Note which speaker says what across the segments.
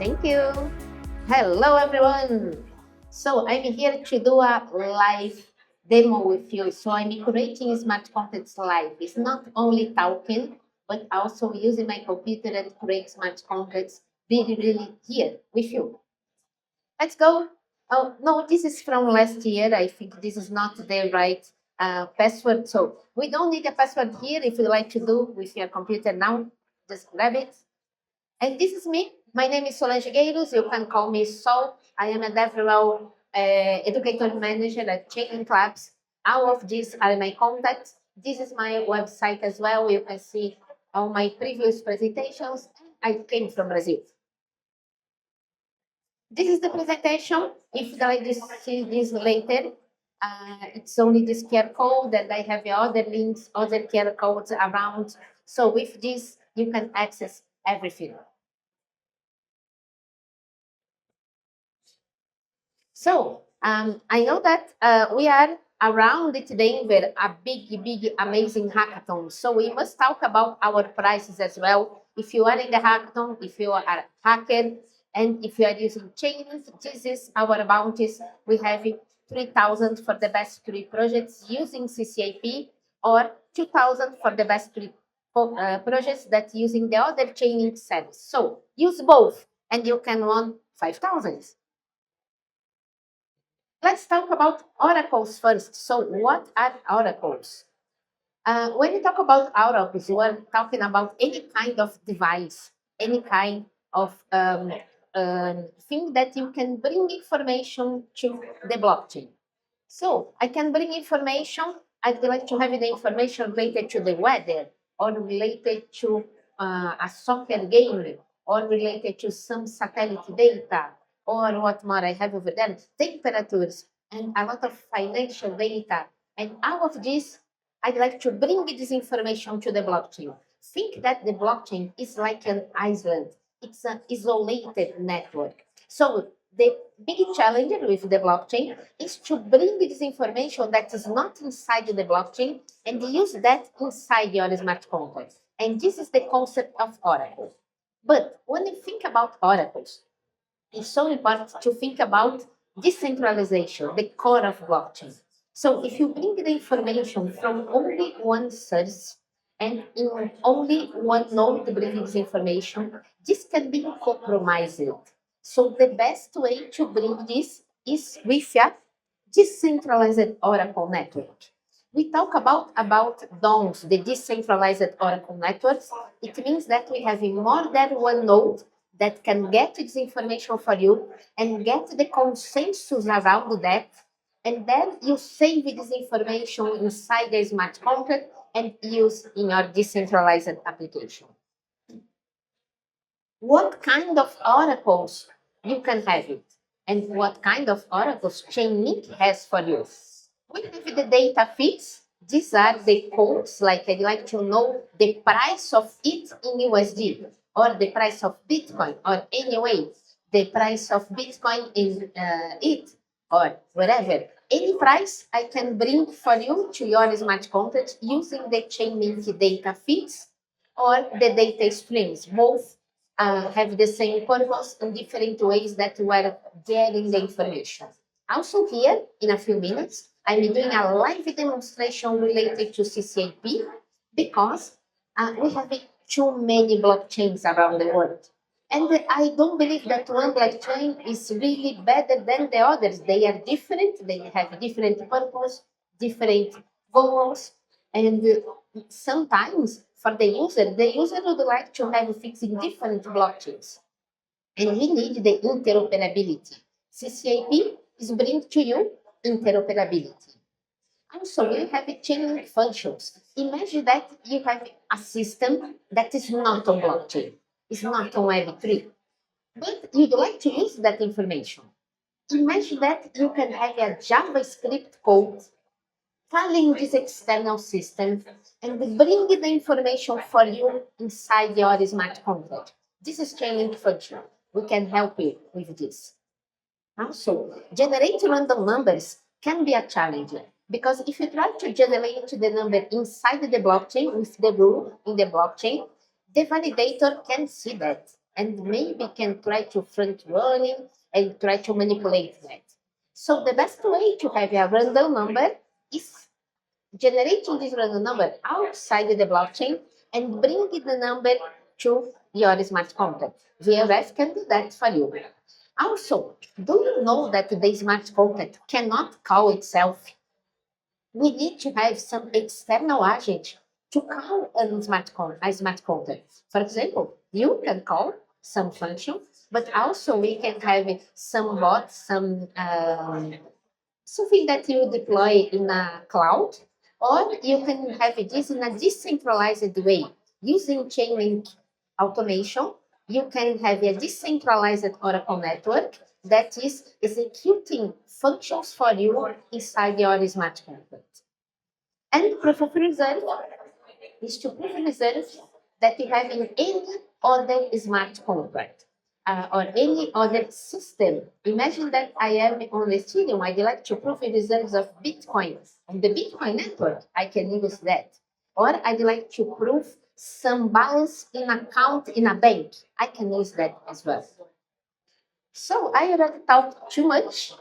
Speaker 1: Thank you. Hello, everyone. So I'm here to do a live demo with you. So I'm creating smart contracts live. It's not only talking, but also using my computer and create smart contracts really here with you. Let's go. Oh, no, this is from last year. I think this is not the right password. So we don't need a password here. If you like to do with your computer now, just grab it. And this is me. My name is Solange Gueiros. You can call me Sol. I am a DevRel educator manager at Chainlink Labs. All of these are my contacts. This is my website as well. You can see all my previous presentations. I came from Brazil. This is the presentation. If you like to see this later, it's only this QR code, and I have other links, other QR codes around. So with this, you can access everything. So I know that we are around ETHDenver, a big, amazing hackathon. So we must talk about our prices as well. If you are in the hackathon, if you are a hacker, and if you are using Chainlink, this is our bounties. We have 3,000 for the best 3 projects using CCIP, or 2,000 for the best 3 projects that using the other Chainlink service. So use both, and you can win 5,000. Let's talk about oracles first. So what are oracles? When you talk about oracles, you are talking about any kind of device, any kind of thing that you can bring information to the blockchain. So I can bring information. I'd like to have the information related to the weather, or related to a soccer game, or related to some satellite data, or what more I have over there, temperatures, and a lot of financial data. And all of this, I'd like to bring this information to the blockchain. Think that the blockchain is like an island. It's an isolated network. So the big challenge with the blockchain is to bring this information that is not inside the blockchain and use that inside your smart contract. And this is the concept of Oracle. But when you think about oracles, it's so important to think about decentralization, the core of blockchain. So if you bring the information from only one source and in only one node to bring this information, this can be compromised. So the best way to bring this is with a decentralized Oracle network. We talk about DONs, the decentralized Oracle networks. It means that we have more than one node that can get this information for you and get the consensus around that. And then you save this information inside the smart contract and use in your decentralized application. What kind of oracles you can have it, and what kind of oracles Chainlink has for you. We have the data feeds. These are the codes, like I'd like to know the price of it in USD, or the price of Bitcoin, or anyway, the price of Bitcoin in it, or wherever. Any price I can bring for you to your smart contract using the Chainlink data feeds or the data streams. Both have the same purpose in different ways that we are getting the information. Also here, in a few minutes, I'm doing a live demonstration related to CCIP because we have too many blockchains around the world. And I don't believe that one blockchain is really better than the others. They are different, they have different purpose, different goals, and sometimes for the user would like to have fixing different blockchains. And we need the interoperability. CCIP is bringing to you interoperability. Also, you have chaining functions. Imagine that you have a system that is not on blockchain, it's not on Web3, but you'd like to use that information. Imagine that you can have a JavaScript code calling this external system and bring the information for you inside your smart contract. This is Chainlink function. We can help you with this. Also, generating random numbers can be a challenge because if you try to generate the number inside the blockchain with the rule in the blockchain, the validator can see that and maybe can try to front running and try to manipulate that. So the best way to have a random number is generating this random number outside the blockchain and bring the number to your smart contract. VRF can do that for you. Also, do you know that the smart contract cannot call itself? We need to have some external agent to call a smart contract. For example, you can call some function, but also we can have some bots, something that you deploy in a cloud, or you can have this in a decentralized way. Using Chainlink automation, you can have a decentralized Oracle network that is executing functions for you inside your smart contract. And proof of reserve is to prove reserve that you have in any other smart contract or any other system. Imagine that I am on Ethereum. I'd like to prove reserves of Bitcoin. On the Bitcoin network, I can use that. Or I'd like to prove some balance in account in a bank. I can use that as well. So I already talked too much.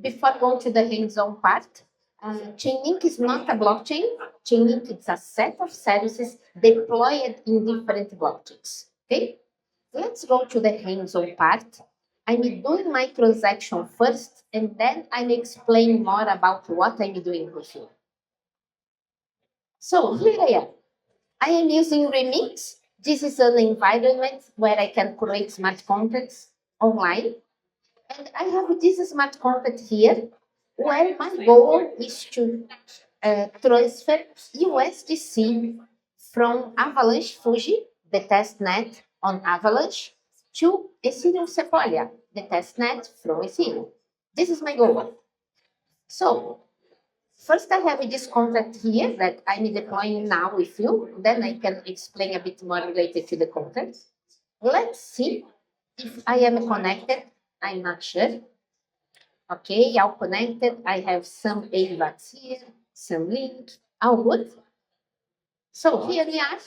Speaker 1: Before going to the hands-on part, Chainlink is not a blockchain. Chainlink is a set of services deployed in different blockchains. Okay, let's go to the hands-on part. I'm doing my transaction first, and then I'll explain more about what I'm doing with you. So here I am. I am using Remix. This is an environment where I can create smart contracts online. And I have this smart contract here where my goal is to transfer USDC from Avalanche Fuji, the testnet on Avalanche, to Ethereum Sequoia, the testnet from Ethereum. This is my goal. So first I have this contract here that I'm deploying now with you. Then I can explain a bit more related to the contract. Let's see if I am connected. I'm not sure. Okay, all connected. I have some AVAX here, some link, all good. So here we are.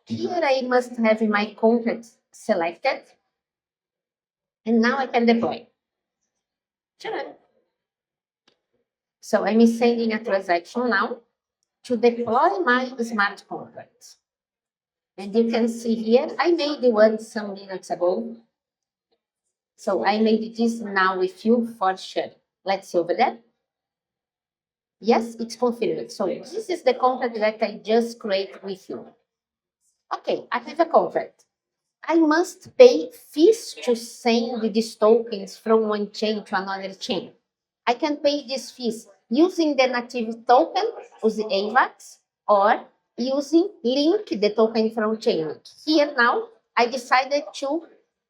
Speaker 1: Here I must have my contract selected. And now I can deploy. Ta-da. So I'm sending a transaction now to deploy my smart contract. And you can see here, I made one some minutes ago. So I made this now with you for sure. Let's see over there. Yes, it's confirmed. So this is the contract that I just created with you. Okay, I have a contract. I must pay fees to send these tokens from one chain to another chain. I can pay these fees using the native token, using AVAX, or using Link, the token from Chainlink. Here now, I decided to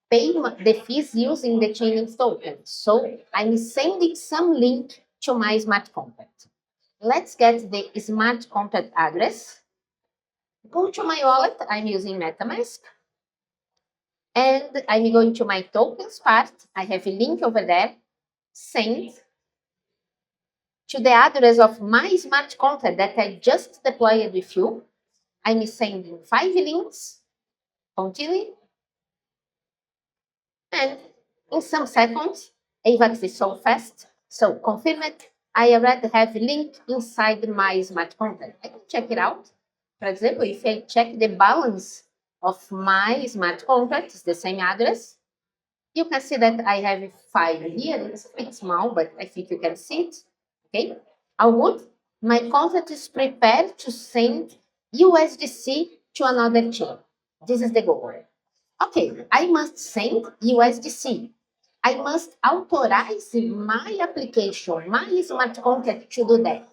Speaker 1: pay the fees using the Chainlink token. So I'm sending some link to my smart contract. Let's get the smart contract address. Go to my wallet. I'm using MetaMask. And I'm going to my tokens part. I have a link over there. Send to the address of my smart contract that I just deployed with you. I'm sending 5 links. Continue. And in some seconds, AVAX is so fast. So confirm it. I already have a link inside my smart contract. I can check it out. For example, if I check the balance of my smart contract, it's the same address. You can see that I have 5 here. It's a bit small, but I think you can see it. Okay. All good. My contract is prepared to send USDC to another chain. This is the goal. Okay, I must send USDC. I must authorize my application, my smart contract to do that.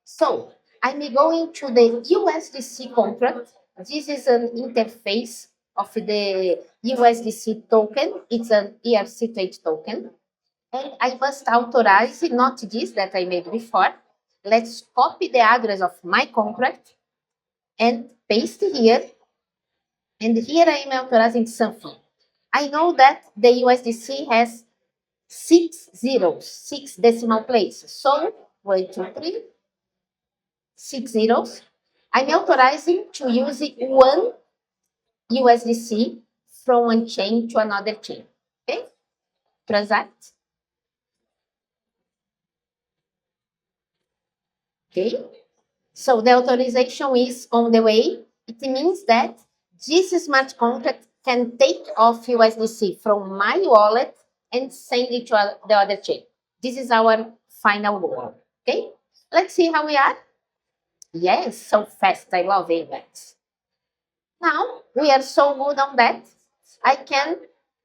Speaker 1: So I'm going to the USDC contract. This is an interface of the USDC token. It's an ERC20 token. And I must authorize, not this that I made before. Let's copy the address of my contract and paste here. And here I am authorizing something. I know that the USDC has 6 zeros, 6 decimal places. So 1, 2, 3, 6 zeros. I'm authorizing to use 1 USDC from one chain to another chain. Okay? Transact. Okay? So the authorization is on the way. It means that this smart contract can take off USDC from my wallet and send it to the other chain. This is our final goal. Okay? Let's see how we are. Yes, so fast. I love it. Now we are so good on that. I can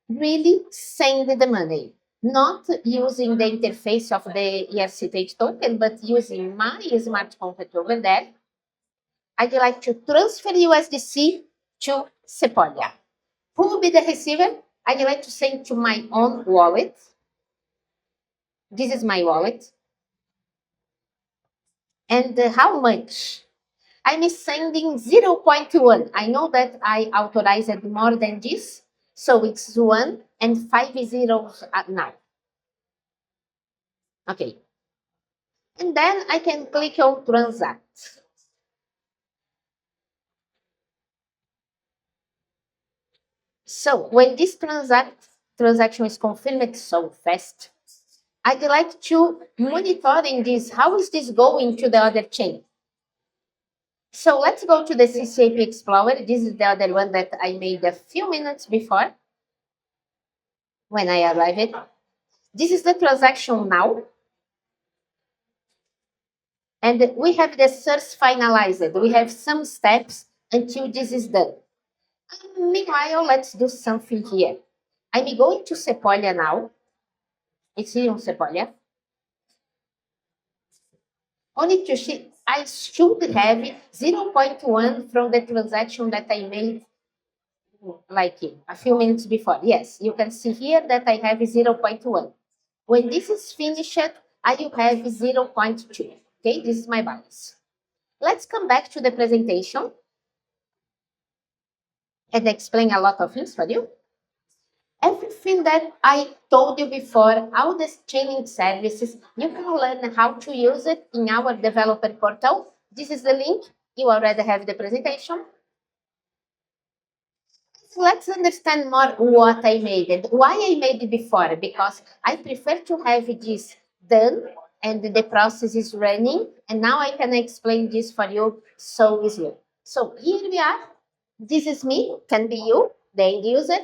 Speaker 1: really send the money, not using the interface of the ERCTH token, but using my smart contract over there. I'd like to transfer USDC to Sepolia. Who will be the receiver? I'd like to send to my own wallet. This is my wallet. And how much? I'm sending 0.1. I know that I authorized more than this, so it's 1 and 5 zeros now. Okay. And then I can click on transact. So when this transaction is confirmed so fast, I'd like to monitoring this. How is this going to the other chain? So let's go to the CCIP Explorer. This is the other one that I made a few minutes before when I arrived. This is the transaction now. And we have the search finalized. We have some steps until this is done. Meanwhile, let's do something here. I'm going to Sepolia now. It's here on Sepolia. Only to see, I should have 0.1 from the transaction that I made like a few minutes before. Yes, you can see here that I have 0.1. When this is finished, I will have 0.2. Okay, this is my balance. Let's come back to the presentation and explain a lot of things for you. Everything that I told you before, all these Chainlink services, you can learn how to use it in our developer portal. This is the link. You already have the presentation. Let's understand more what I made and why I made it before, because I prefer to have this done and the process is running. And now I can explain this for you so easily. So here we are. This is me, can be you, the end user.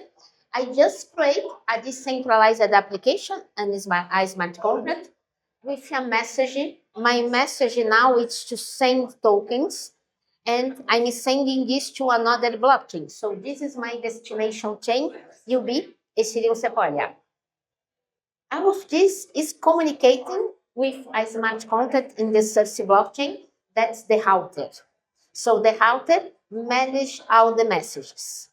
Speaker 1: I just create a decentralized application and is my smart contract with a message. My message now is to send tokens, and I'm sending this to another blockchain. So this is my destination chain, UB Ethereum Sequoia. All of this is communicating with a smart contract in the Cersei blockchain. That's the router. So the router manages all the messages.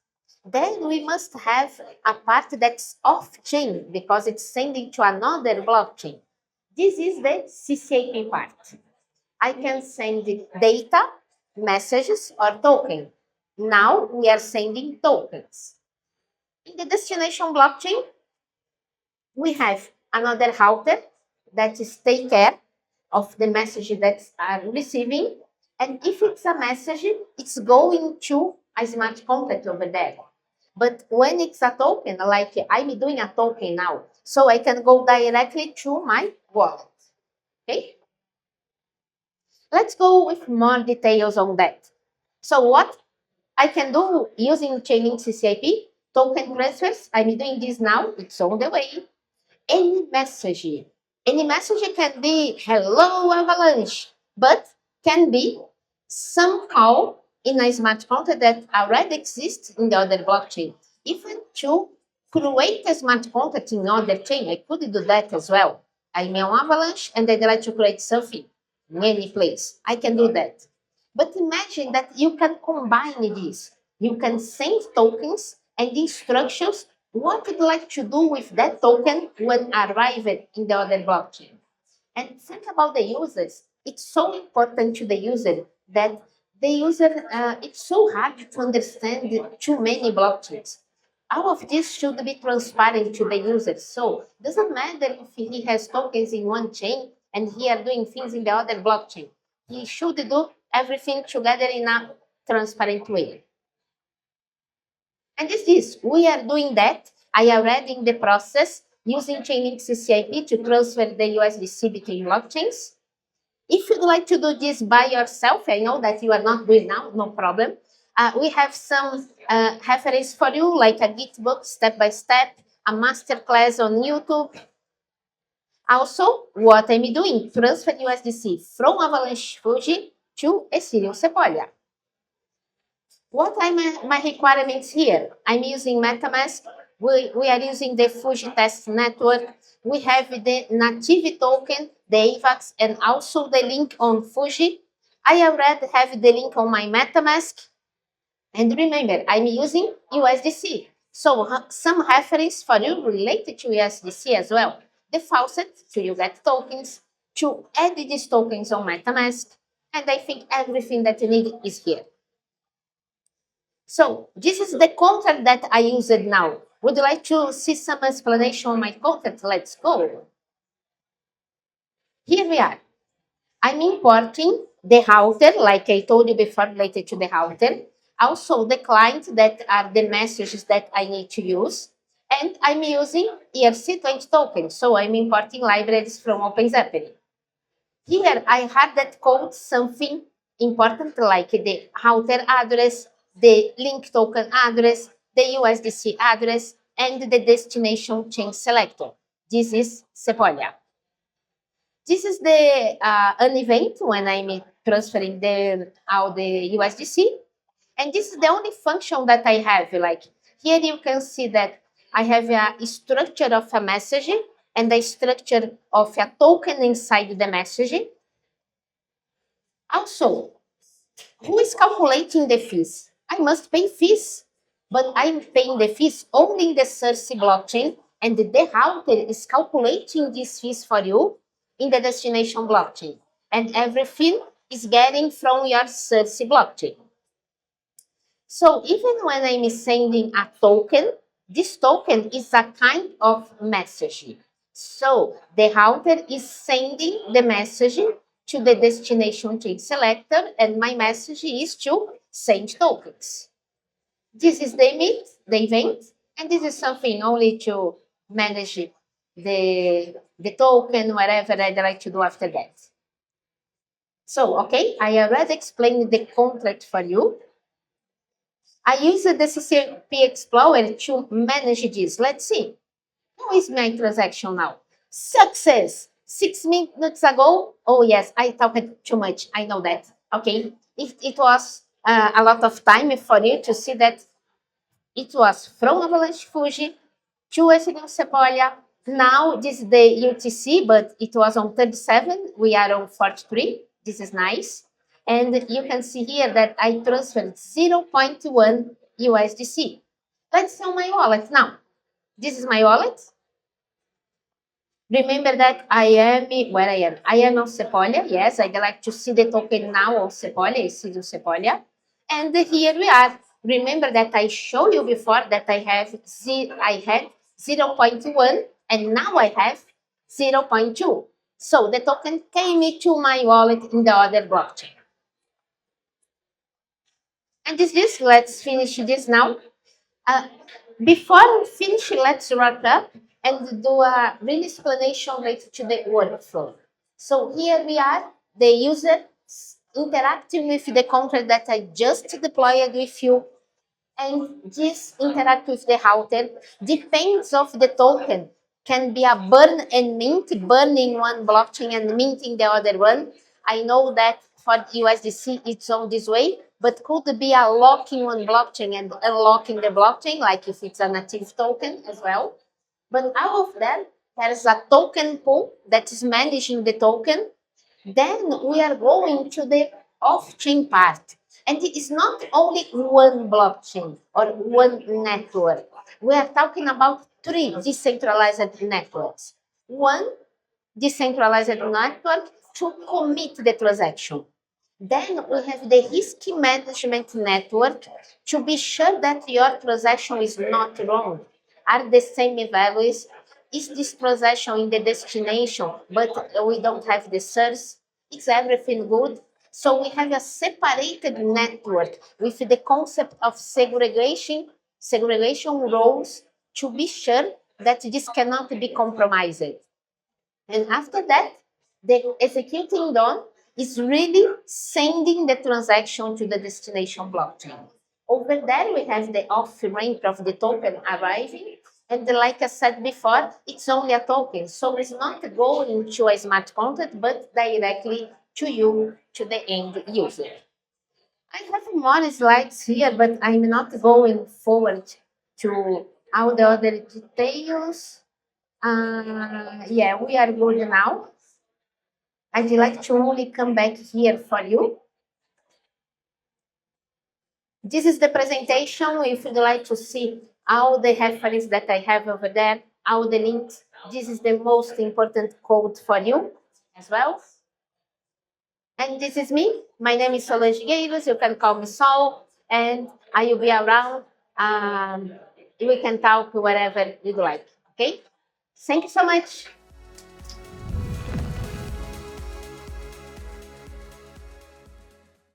Speaker 1: Then we must have a part that's off-chain because it's sending to another blockchain. This is the CCIP part. I can send data, messages, or token. Now we are sending tokens. In the destination blockchain, we have another router that is take care of the message that are receiving. And if it's a message, it's going to a smart contract over there. But when it's a token, like I'm doing a token now, so I can go directly to my wallet. Okay? Let's go with more details on that. So what I can do using Chainlink CCIP, token transfers, I'm doing this now, it's on the way. Any message can be hello Avalanche, but can be some call in a smart contract that already exists in the other blockchain. Even to create a smart contract in other chain, I could do that as well. I'm on Avalanche and I'd like to create something in any place. I can do that. But imagine that you can combine this. You can send tokens and instructions what would you like to do with that token when arrived in the other blockchain. And think about the users. It's so important to the user that the user, it's so hard to understand too many blockchains. All of this should be transparent to the user. So it doesn't matter if he has tokens in one chain and he are doing things in the other blockchain. He should do everything together in a transparent way. And this, we are doing that. I already in the process using Chainlink CCIP to transfer the USDC between blockchains. If you'd like to do this by yourself, I know that you are not doing now, no problem. We have some reference for you, like a Git book, step by step, a masterclass on YouTube. Also, what I'm doing, transfer USDC from Avalanche Fuji to Ethereum Sequoia. What are my requirements here? I'm using MetaMask. We are using the Fuji test network. We have the native token, the AVAX, and also the link on Fuji. I already have the link on my MetaMask. And remember, I'm using USDC. So some reference for you related to USDC as well. The faucet to you get tokens, to add these tokens on MetaMask. And I think everything that you need is here. So this is the contract that I use it now. Would you like to see some explanation on my contract? Let's go. Here we are. I'm importing the router, like I told you before, related to the router. Also the client that are the messages that I need to use. And I'm using ERC20 tokens. So I'm importing libraries from OpenZeppelin. Here I had that code something important like the router address, the link token address, the USDC address, and the destination chain selector. This is Sequoia. This is the an event when I'm transferring all the USDC. And this is the only function that I have. Like here you can see that I have a structure of a message and a structure of a token inside the message. Also, who is calculating the fees? I must pay fees, but I'm paying the fees only in the Cersei blockchain, and the router is calculating these fees for you in the destination blockchain. And everything is getting from your Cersei blockchain. So even when I'm sending a token, this token is a kind of message. So the router is sending the message to the destination chain selector, and my message is to send tokens. This is the event, and this is something only to manage the token, whatever I'd like to do after that. So, okay, I already explained the contract for you. I use the CCIP Explorer to manage this. Let's see. How is my transaction now? Success! 6 minutes ago. Oh, yes, I talked too much. I know that. Okay. It was a lot of time for you to see that it was from Avalanche Fuji to Ethereum Sequoia. Now this is the UTC, but it was on 37. We are on 43. This is nice. And you can see here that I transferred 0.1 USDC. Let's see my wallet now. This is my wallet. Remember that I am where I am. I am on Sequoia. Yes, I'd like to see the token now on Sequoia. I see the Sequoia. And here we are. Remember that I showed you before that I had 0.1 and now I have 0.2. So the token came to my wallet in the other blockchain. And this, let's finish this now. Before we finish, let's wrap up and do a real explanation related to the workflow. So here we are, the user interacting with the contract that I just deployed with you. And this interact with the router depends of the token. Can be a burn and mint, burning one blockchain and minting the other one. I know that for USDC it's on this way, but could be a locking one blockchain and unlocking the blockchain, like if it's a native token as well. But out of that, there is a token pool that is managing the token. Then we are going to the off-chain part. And it is not only one blockchain or one network. We are talking about 3 decentralized networks. One decentralized network to commit the transaction. Then we have the risk management network to be sure that your transaction is not wrong. Are the same values? Is this transaction in the destination, but we don't have the source? Is everything good? So we have a separated network with the concept of segregation segregation roles to be sure that this cannot be compromised. And after that, the executing done is really sending the transaction to the destination blockchain. Over there, we have the off-ramp of the token arriving. And like I said before, it's only a token. So it's not going to a smart contract, but directly to you, to the end user. I have more slides here, but I'm not going forward to all the other details. Yeah, we are good now. I'd like to only come back here for you. This is the presentation. If you'd like to see all the references that I have over there, all the links, this is the most important code for you as well. And this is me. My name is Solange Gueiros. You can call me Sol, and I will be around. We can talk whatever you'd like. Okay? Thank you so much.